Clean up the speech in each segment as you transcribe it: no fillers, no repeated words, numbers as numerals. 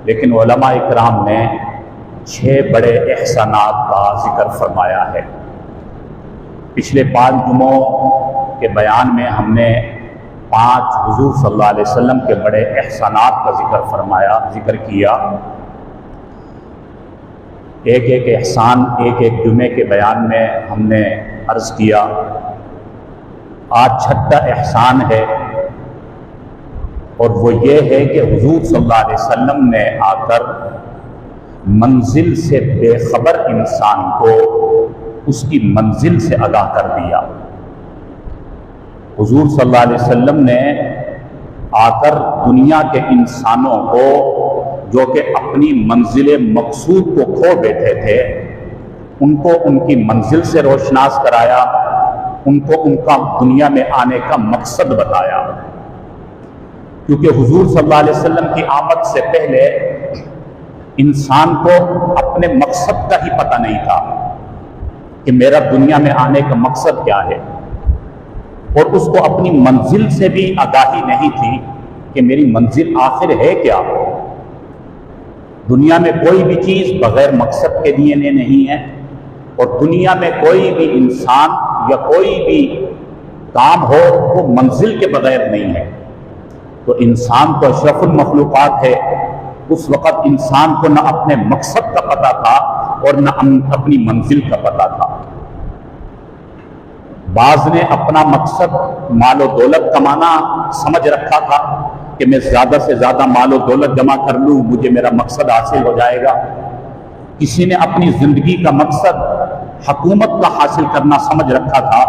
لیکن علماء اکرام نے 6 بڑے احسانات کا ذکر فرمایا ہے۔ پچھلے 5 جمعوں کے بیان میں ہم نے 5 حضور صلی اللہ علیہ وسلم کے بڑے احسانات کا ذکر کیا۔ ایک احسان ایک جمعے کے بیان میں ہم نے عرض کیا۔ آج 6واں احسان ہے، اور وہ یہ ہے کہ حضور صلی اللہ علیہ وسلم نے آ کر منزل سے بے خبر انسان کو اس کی منزل سے آگاہ کر دیا۔ حضور صلی اللہ علیہ وسلم نے آ کر دنیا کے انسانوں کو جو کہ اپنی منزل مقصود کو کھو بیٹھے تھے، ان کو ان کی منزل سے روشناس کرایا، ان کو ان کا دنیا میں آنے کا مقصد بتایا۔ کیونکہ حضور صلی اللہ علیہ وسلم کی آمد سے پہلے انسان کو اپنے مقصد کا ہی پتہ نہیں تھا کہ میرا دنیا میں آنے کا مقصد کیا ہے، اور اس کو اپنی منزل سے بھی آگاہی نہیں تھی کہ میری منزل آخر ہے کیا۔ دنیا میں کوئی بھی چیز بغیر مقصد کے لیے نہیں ہے، اور دنیا میں کوئی بھی انسان یا کوئی بھی کام ہو وہ منزل کے بغیر نہیں ہے۔ تو انسان تو اشرف المخلوقات ہے، اس وقت انسان کو نہ اپنے مقصد کا پتہ تھا اور نہ اپنی منزل کا پتہ تھا۔ بعض نے اپنا مقصد مال و دولت کمانا سمجھ رکھا تھا کہ میں زیادہ سے زیادہ مال و دولت جمع کر لوں، مجھے میرا مقصد حاصل ہو جائے گا۔ کسی نے اپنی زندگی کا مقصد حکومت کا حاصل کرنا سمجھ رکھا تھا،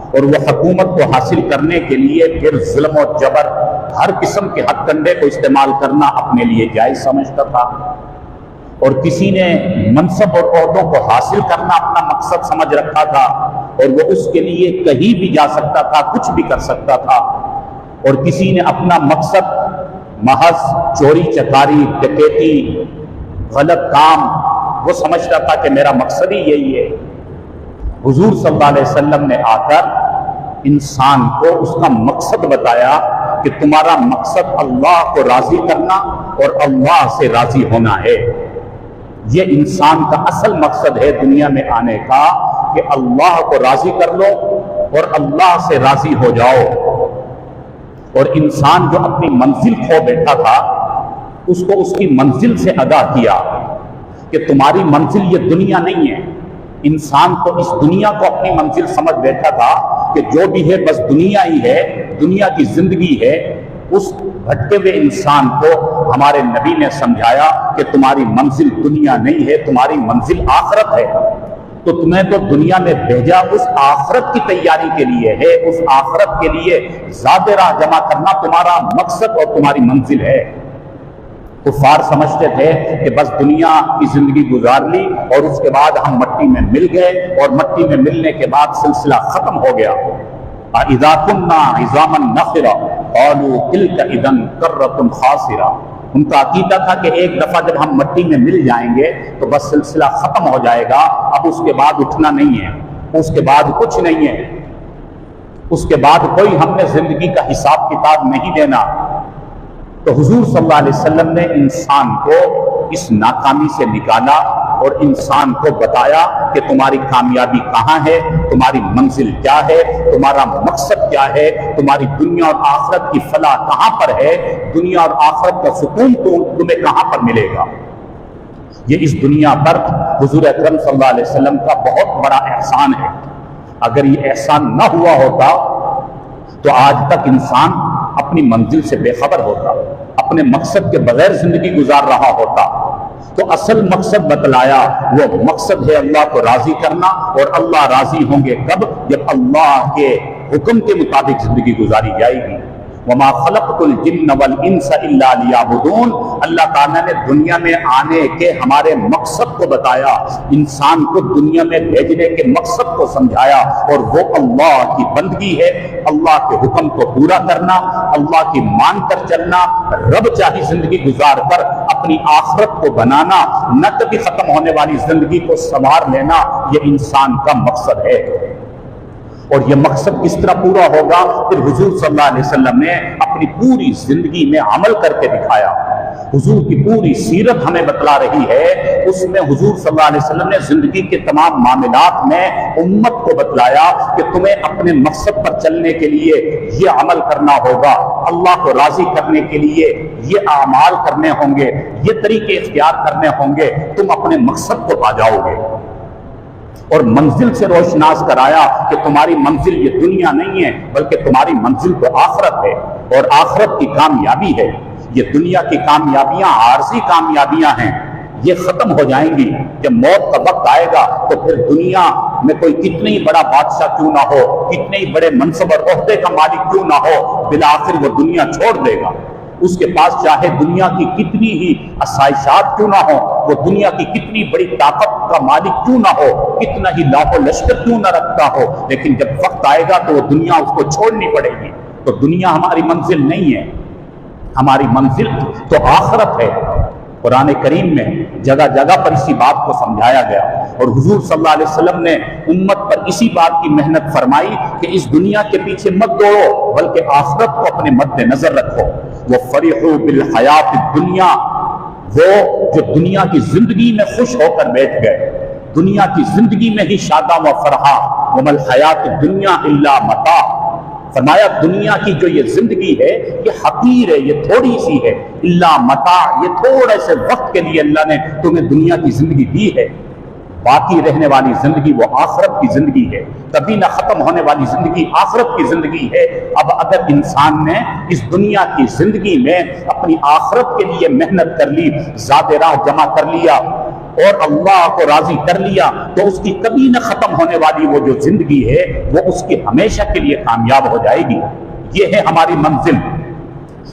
اور وہ حکومت کو حاصل کرنے کے لیے پھر ظلم و جبر، ہر قسم کے ہتھ کنڈے کو استعمال کرنا اپنے لیے جائز سمجھتا تھا۔ اور کسی نے منصب اور عہدوں کو حاصل کرنا اپنا مقصد سمجھ رکھا تھا، اور وہ اس کے لیے کہیں بھی جا سکتا تھا، کچھ بھی کر سکتا تھا۔ اور کسی نے اپنا مقصد محض چوری چکاری، ڈکیتی، غلط کام وہ سمجھتا تھا کہ میرا مقصد ہی یہی ہے۔ حضور صلی اللہ علیہ وسلم نے آ کر انسان کو اس کا مقصد بتایا کہ تمہارا مقصد اللہ کو راضی کرنا اور اللہ سے راضی ہونا ہے۔ یہ انسان کا اصل مقصد ہے دنیا میں آنے کا، کہ اللہ کو راضی کر لو اور اللہ سے راضی ہو جاؤ۔ اور انسان جو اپنی منزل کھو بیٹھا تھا، اس کو اس کی منزل سے آگاہ کیا کہ تمہاری منزل یہ دنیا نہیں ہے۔ انسان تو اس دنیا کو اپنی منزل سمجھ بیٹھا تھا کہ جو بھی ہے بس دنیا ہی ہے، دنیا کی زندگی ہے۔ اس بھٹکے ہوئے انسان کو ہمارے نبی نے سمجھایا کہ تمہاری منزل دنیا نہیں ہے، تمہاری منزل آخرت ہے۔ تو تمہیں تو دنیا میں بھیجا اس آخرت کی تیاری کے لیے ہے، اس آخرت کے لیے زاد راہ جمع کرنا تمہارا مقصد اور تمہاری منزل ہے۔ کفار سمجھتے تھے کہ بس دنیا کی زندگی گزار لی اور اس کے بعد ہم مٹی میں مل گئے، اور مٹی میں ملنے کے بعد سلسلہ ختم ہو گیا۔ اذا كنا عظاما نخرا قالوا تلك اذا كرة خاسرة۔ ان کا عقیدہ تھا کہ ایک دفعہ جب ہم مٹی میں مل جائیں گے تو بس سلسلہ ختم ہو جائے گا، اب اس کے بعد اٹھنا نہیں ہے، اس کے بعد کچھ نہیں ہے، اس کے بعد کوئی ہم نے زندگی کا حساب کتاب نہیں دینا۔ تو حضور صلی اللہ علیہ وسلم نے انسان کو اس ناکامی سے نکالا اور انسان کو بتایا کہ تمہاری کامیابی کہاں ہے، تمہاری منزل کیا ہے، تمہارا مقصد کیا ہے، تمہاری دنیا اور آخرت کی فلاح کہاں پر ہے، دنیا اور آخرت کا سکون تمہیں کہاں پر ملے گا۔ یہ اس دنیا پر حضور اکرم صلی اللہ علیہ وسلم کا بہت بڑا احسان ہے۔ اگر یہ احسان نہ ہوا ہوتا تو آج تک انسان اپنی منزل سے بے خبر ہوتا، اپنے مقصد کے بغیر زندگی گزار رہا ہوتا۔ تو اصل مقصد بتلایا، وہ مقصد ہے اللہ کو راضی کرنا، اور اللہ راضی ہوں گے کب؟ جب اللہ کے حکم کے مطابق زندگی گزاری جائے گی۔ وما خلقت الجن والانس الا لیعبدون۔ اللہ تعالیٰ نے دنیا میں آنے کے ہمارے مقصد کو بتایا، انسان کو دنیا میں بھیجنے کے مقصد کو سمجھایا، اور وہ اللہ کی بندگی ہے، اللہ کے حکم کو پورا کرنا، اللہ کی مان کر چلنا، رب چاہی زندگی گزار کر اپنی آخرت کو بنانا، نہ کبھی ختم ہونے والی زندگی کو سنوار لینا، یہ انسان کا مقصد ہے۔ اور یہ مقصد کس طرح پورا ہوگا؟ پھر حضور صلی اللہ علیہ وسلم نے اپنی پوری زندگی میں عمل کر کے دکھایا۔ حضور کی پوری سیرت ہمیں بتلا رہی ہے، اس میں حضور صلی اللہ علیہ وسلم نے زندگی کے تمام معاملات میں امت کو بتلایا کہ تمہیں اپنے مقصد پر چلنے کے لیے یہ عمل کرنا ہوگا، اللہ کو راضی کرنے کے لیے یہ اعمال کرنے ہوں گے، یہ طریقے اختیار کرنے ہوں گے، تم اپنے مقصد کو پا جاؤ گے۔ اور منزل سے روشناس کرایا کہ تمہاری منزل یہ دنیا نہیں ہے بلکہ تمہاری منزل تو آخرت ہے، اور آخرت کی کامیابی ہے۔ یہ دنیا کی کامیابیاں عارضی کامیابیاں ہیں، یہ ختم ہو جائیں گی۔ جب موت کا وقت آئے گا تو پھر دنیا میں کوئی کتنے ہی بڑا بادشاہ کیوں نہ ہو، کتنے ہی بڑے منصب اور عہدے کا مالک کیوں نہ ہو، بالآخر وہ دنیا چھوڑ دے گا۔ اس کے پاس چاہے دنیا کی کتنی ہی آسائشات کیوں نہ ہو، وہ دنیا کی کتنی بڑی طاقت کا مالک کیوں نہ ہو، کتنا ہی لاکھ و لشکر کیوں نہ رکھتا ہو، لیکن جب وقت آئے گا تو وہ دنیا اس کو چھوڑنی پڑے گی۔ تو دنیا ہماری منزل نہیں ہے، ہماری منزل تو آخرت ہے۔ قرآن کریم میں جگہ جگہ پر اسی بات کو سمجھایا گیا، اور حضور صلی اللہ علیہ وسلم نے امت پر اسی بات کی محنت فرمائی کہ اس دنیا کے پیچھے مت دوڑو بلکہ آخرت کو اپنے مد نظر رکھو۔ وَفَرِحُوا بِالْحَيَاةِ الدُّنْيَا، وہ جو دنیا کی زندگی میں خوش ہو کر بیٹھ گئے، دنیا کی زندگی میں ہی شاداں و فرحاں، وَمَا الْحَيَاةُ الدُّنْيَا إِلَّا مَتَاعٌ، فرمایا دنیا کی جو یہ زندگی ہے یہ حقیر ہے، یہ تھوڑی سی ہے، اللہ متاع، یہ تھوڑے سے وقت کے لیے اللہ نے تمہیں دنیا کی زندگی دی ہے، باقی رہنے والی زندگی وہ آخرت کی زندگی ہے، کبھی نہ ختم ہونے والی زندگی آخرت کی زندگی ہے۔ اب اگر انسان نے اس دنیا کی زندگی میں اپنی آخرت کے لیے محنت کر لی، زاد راہ جمع کر لیا اور اللہ کو راضی کر لیا، تو اس کی کبھی نہ ختم ہونے والی وہ جو زندگی ہے وہ اس کی ہمیشہ کے لیے کامیاب ہو جائے گی۔ یہ ہے ہماری منزل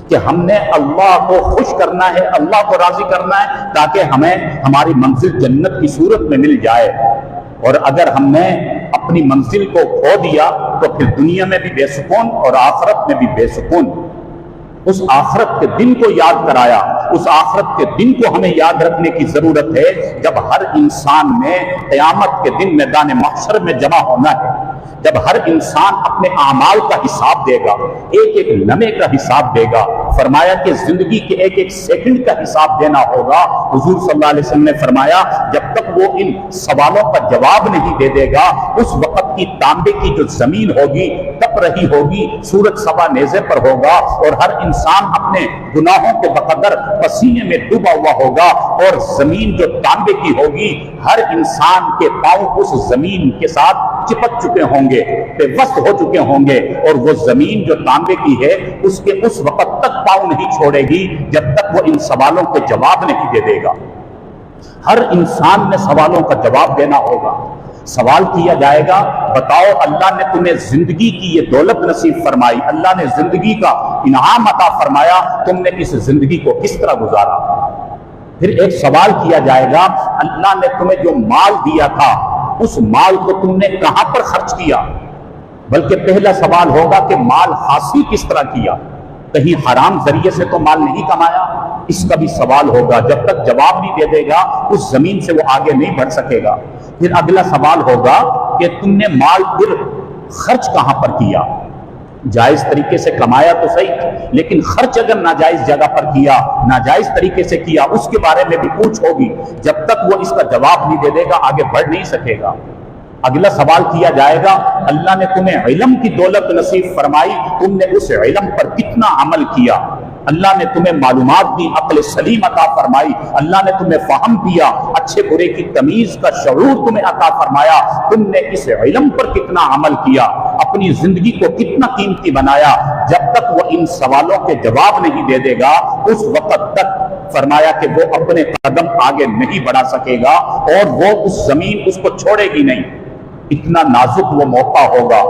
کہ ہم نے اللہ کو خوش کرنا ہے، اللہ کو راضی کرنا ہے تاکہ ہمیں ہماری منزل جنت کی صورت میں مل جائے۔ اور اگر ہم نے اپنی منزل کو کھو دیا تو پھر دنیا میں بھی بے سکون اور آخرت میں بھی بے سکون۔ اس آخرت کے دن کو یاد کرایا، اس آخرت کے دن کو ہمیں یاد رکھنے کی ضرورت ہے جب ہر انسان نے قیامت کے دن میدان محشر میں جمع ہونا ہے، جب ہر انسان اپنے اعمال کا حساب دے گا، ایک ایک لمحے کا حساب دے گا۔ فرمایا کہ زندگی کے ایک ایک سیکنڈ کا حساب دینا ہوگا۔ حضور صلی اللہ علیہ وسلم نے فرمایا جب تک وہ ان سوالوں کا جواب نہیں دے دے گا، اس وقت کی تانبے کی جو زمین ہوگی تپ رہی ہوگی، سورج سوا نیزے پر ہوگا، اور ہر انسان اپنے گناہوں کے بقدر پسینے میں ڈوبا ہوا ہوگا، اور زمین جو تانبے کی ہوگی، ہر انسان کے پاؤں اس زمین کے ساتھ چپک چکے ہوں گے، پیوست ہو چکے ہوں گے، اور وہ زمین جو تانبے کی ہے اس کے اس وقت تک پاؤں نہیں چھوڑے گی جب تک وہ ان سوالوں کے جواب نہیں دے دے گا۔ ہر انسان نے سوالوں کا جواب دینا ہوگا۔ سوال کیا جائے گا، بتاؤ اللہ نے تمہیں زندگی کی یہ دولت نصیب فرمائی، اللہ نے زندگی کا انعام عطا فرمایا، تم نے اس زندگی کو کس طرح گزارا؟ پھر ایک سوال کیا جائے گا، اللہ نے تمہیں جو مال دیا تھا اس مال کو تم نے کہاں پر خرچ کیا؟ بلکہ پہلا سوال ہوگا کہ مال حاصل کس طرح کیا؟ کہیں حرام ذریعے سے تو مال نہیں کمایا؟ اس کا بھی سوال ہوگا۔ جب تک جواب نہیں دے دے گا اس زمین سے وہ آگے نہیں بڑھ سکے گا۔ پھر اگلا سوال ہوگا کہ تم نے مال پھر خرچ کہاں پر کیا؟ جائز طریقے سے کمایا تو صحیح، لیکن خرچ اگر ناجائز جگہ پر کیا، ناجائز طریقے سے کیا، اس کے بارے میں بھی پوچھ ہوگی۔ جب تک وہ اس کا جواب نہیں دے دے گا آگے بڑھ نہیں سکے گا۔ اگلا سوال کیا جائے گا، اللہ نے تمہیں علم کی دولت نصیب فرمائی، تم نے اس علم پر کتنا عمل کیا؟ اللہ نے تمہیں معلومات دی، عقل سلیم عطا فرمائی، اللہ نے تمہیں فہم دیا، اچھے برے کی تمیز کا شعور تمہیں عطا فرمایا، تم نے اس علم پر کتنا عمل کیا، اپنی زندگی کو کتنا قیمتی بنایا؟ جب تک وہ ان سوالوں کے جواب نہیں دے دے گا اس وقت تک فرمایا کہ وہ اپنے قدم آگے نہیں بڑھا سکے گا، اور وہ اس زمین اس کو چھوڑے گی نہیں۔ اتنا نازک وہ موقع ہوگا۔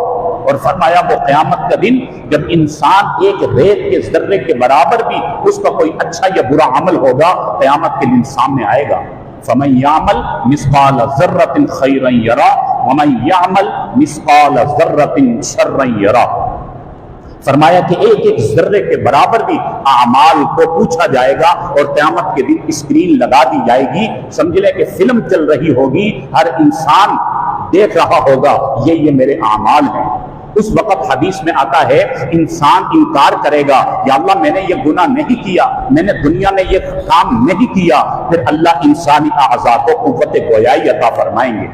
اور فرمایا وہ قیامت کا دن جب انسان ایک ریت کے ذرے کے برابر بھی اس کا کوئی اچھا یا برا عمل ہوگا، قیامت کے دن سامنے آئے گا۔ فَمَن يَعْمَلْ مِثْقَالَ ذَرَّةٍ خَيْرًا يَرَهُ وَمَن يَعْمَلْ مِثْقَالَ ذَرَّةٍ شَرًّا يَرَهُ۔ فرمایا کہ ایک ایک ذرے کے برابر بھی اعمال کو پوچھا جائے گا، اور قیامت کے دن اسکرین لگا دی جائے گی، سمجھ لے کہ فلم چل رہی ہوگی، ہر انسان دیکھ رہا ہوگا یہ میرے اعمال ہیں۔ اس وقت حدیث میں آتا ہے انسان انکار کرے گا، یا اللہ میں نے یہ گناہ نہیں کیا، میں نے دنیا میں یہ کام نہیں کیا، پھر اللہ انسانی اعضاء کو قوت گویائی عطا فرمائیں گے،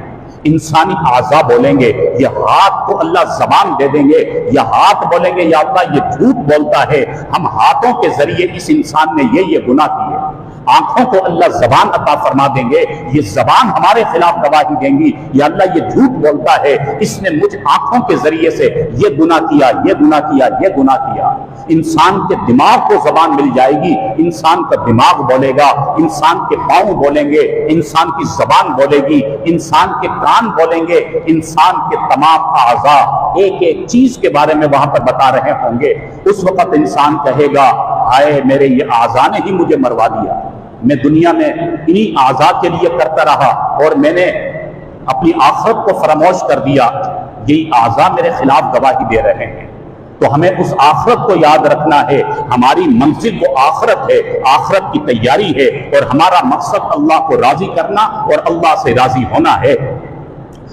انسانی اعضاء بولیں گے، یہ ہاتھ کو اللہ زبان دے دیں گے، یہ ہاتھ بولیں گے یا اللہ یہ جھوٹ بولتا ہے، ہم ہاتھوں کے ذریعے اس انسان نے یہ گناہ کیے، آنکھوں کو اللہ زبان عطا فرما دیں گے، یہ زبان ہمارے خلاف گواہی دیں گی، یا اللہ یہ جھوٹ بولتا ہے، اس نے مجھ آنکھوں کے ذریعے سے یہ گناہ کیا، یہ گناہ کیا، یہ گناہ کیا۔ انسان کے دماغ کو زبان مل جائے گی، انسان کا دماغ بولے گا، انسان کے پاؤں بولیں گے، انسان کی زبان بولے گی، انسان کے کان بولیں گے، انسان کے تمام اعضاء ایک ایک چیز کے بارے میں وہاں پر بتا رہے ہوں گے۔ اس وقت انسان کہے گا ہائے میرے یہ اعضاء نے ہی مجھے مروا دیا، میں دنیا میں انہی اعضاء کے لیے کرتا رہا اور میں نے اپنی آخرت کو فراموش کر دیا، یہی اعضاء میرے خلاف گواہی دے رہے ہیں۔ تو ہمیں اس آخرت کو یاد رکھنا ہے، ہماری منزل وہ آخرت ہے، آخرت کی تیاری ہے، اور ہمارا مقصد اللہ کو راضی کرنا اور اللہ سے راضی ہونا ہے۔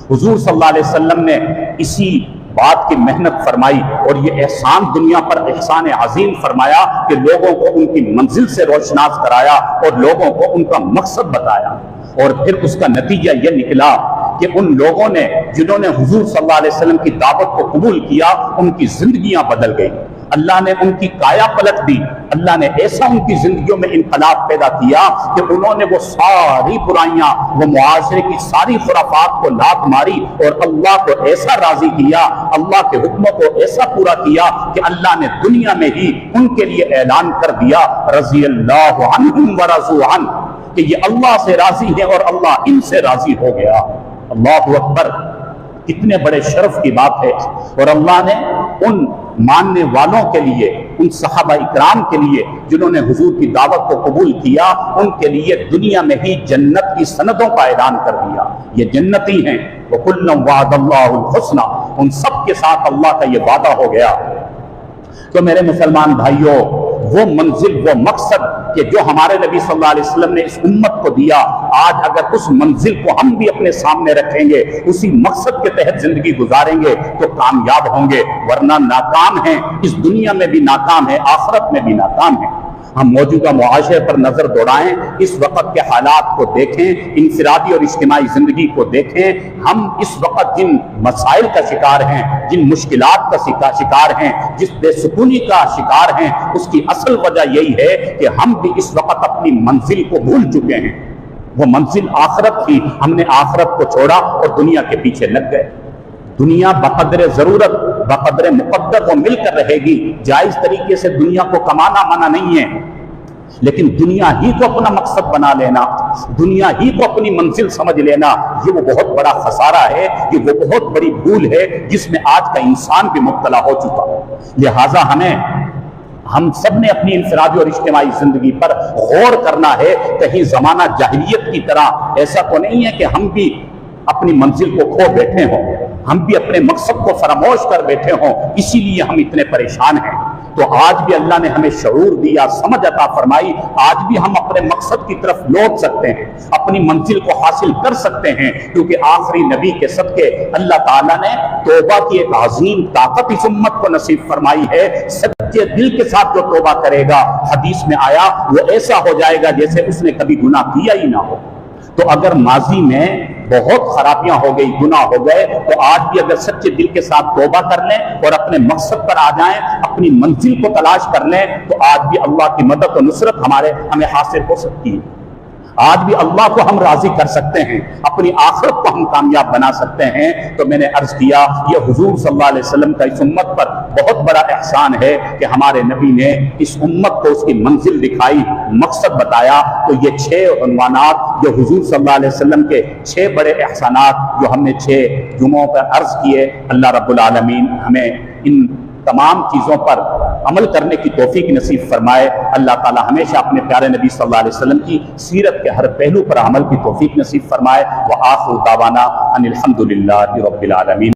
حضور صلی اللہ علیہ وسلم نے اسی بات کی محنت فرمائی اور یہ احسان دنیا پر احسان عظیم فرمایا کہ لوگوں کو ان کی منزل سے روشناس کرایا اور لوگوں کو ان کا مقصد بتایا، اور پھر اس کا نتیجہ یہ نکلا کہ ان لوگوں نے جنہوں نے حضور صلی اللہ علیہ وسلم کی دعوت کو قبول کیا ان کی زندگیاں بدل گئی، اللہ نے ان کی کایا پلٹ دی، اللہ نے ایسا ان کی زندگیوں میں انقلاب پیدا کیا کہ انہوں نے وہ ساری برائیاں، وہ معاشرے کی ساری خرافات کو لات ماری اور اللہ کو ایسا راضی کیا، اللہ کے حکموں کو ایسا پورا کیا کہ اللہ نے دنیا میں ہی ان کے لیے اعلان کر دیا رضی اللہ عنہم ورضوا عنہ، کہ یہ اللہ سے راضی ہے اور اللہ ان سے راضی ہو گیا۔ اللہ اکبر، کتنے بڑے شرف کی بات ہے، اور اللہ نے ان ماننے والوں کے لیے، ان صحابہ اکرام کے لیے جنہوں نے حضور کی دعوت کو قبول کیا، ان کے لیے دنیا میں ہی جنت کی سندوں کا اعلان کر دیا، یہ جنتی ہیں، وَكُلًّا وَعَدَ اللَّهُ الْحُسْنَى، ان سب کے ساتھ اللہ کا یہ وعدہ ہو گیا۔ تو میرے مسلمان بھائیوں، وہ منزل، وہ مقصد کہ جو ہمارے نبی صلی اللہ علیہ وسلم نے اس امت کو دیا، آج اگر اس منزل کو ہم بھی اپنے سامنے رکھیں گے، اسی مقصد کے تحت زندگی گزاریں گے تو کامیاب ہوں گے، ورنہ ناکام ہیں، اس دنیا میں بھی ناکام ہیں، آخرت میں بھی ناکام ہیں۔ ہم موجودہ معاشرے پر نظر دوڑائیں، اس وقت کے حالات کو دیکھیں، انفرادی اور اجتماعی زندگی کو دیکھیں، ہم اس وقت جن مسائل کا شکار ہیں، جن مشکلات کا شکار ہیں، جس بے سکونی کا شکار ہیں، اس کی اصل وجہ یہی ہے کہ ہم بھی اس وقت اپنی منزل کو بھول چکے ہیں۔ وہ منزل آخرت تھی، ہم نے آخرت کو چھوڑا اور دنیا کے پیچھے لگ گئے۔ دنیا بقدر ضرورت، بقدر مقدر وہ مل کر رہے گی، جائز طریقے سے دنیا کو کمانا منع نہیں ہے، لیکن دنیا ہی کو اپنا مقصد بنا لینا، دنیا ہی کو اپنی منزل سمجھ لینا، یہ وہ بہت بڑا خسارہ ہے، یہ وہ بہت بڑی بھول ہے جس میں آج کا انسان بھی مبتلا ہو چکا۔ لہٰذا ہم سب نے اپنی انفرادی اور اجتماعی زندگی پر غور کرنا ہے، کہیں زمانہ جاہلیت کی طرح ایسا تو نہیں ہے کہ ہم بھی اپنی منزل کو کھو بیٹھے ہوں، ہم بھی اپنے مقصد کو فراموش کر بیٹھے ہوں، اسی لیے ہم اتنے پریشان ہیں۔ تو آج بھی اللہ نے ہمیں شعور دیا، سمجھ عطا فرمائی، آج بھی ہم اپنے مقصد کی طرف لوٹ سکتے ہیں، اپنی منزل کو حاصل کر سکتے ہیں، کیونکہ آخری نبی کے صدقے اللہ تعالیٰ نے توبہ کی ایک عظیم طاقت اس امت کو نصیب فرمائی ہے۔ سچے دل کے ساتھ جو توبہ کرے گا، حدیث میں آیا، وہ ایسا ہو جائے گا جیسے اس نے کبھی گناہ کیا ہی نہ ہو۔ تو اگر ماضی میں بہت خرابیاں ہو گئی، گناہ ہو گئے، تو آج بھی اگر سچے دل کے ساتھ توبہ کر لیں اور اپنے مقصد پر آ جائیں، اپنی منزل کو تلاش کر لیں، تو آج بھی اللہ کی مدد و نصرت ہمیں حاصل ہو سکتی ہے۔ آج بھی اللہ کو ہم راضی کر سکتے ہیں، اپنی آخرت کو ہم کامیاب بنا سکتے ہیں۔ تو میں نے عرض کیا، یہ حضور صلی اللہ علیہ وسلم کا اس امت پر بہت بڑا احسان ہے کہ ہمارے نبی نے اس امت کو اس کی منزل دکھائی، مقصد بتایا۔ تو یہ 6 عنوانات جو حضور صلی اللہ علیہ وسلم کے 6 بڑے احسانات جو ہم نے 6 جمعوں پر عرض کیے، اللہ رب العالمین ہمیں ان تمام چیزوں پر عمل کرنے کی توفیق نصیب فرمائے۔ اللہ تعالی ہمیشہ اپنے پیارے نبی صلی اللہ علیہ وسلم کی سیرت کے ہر پہلو پر عمل کی توفیق نصیب فرمائے۔ وآخر دعوانا ان الحمد للہ رب العالمین۔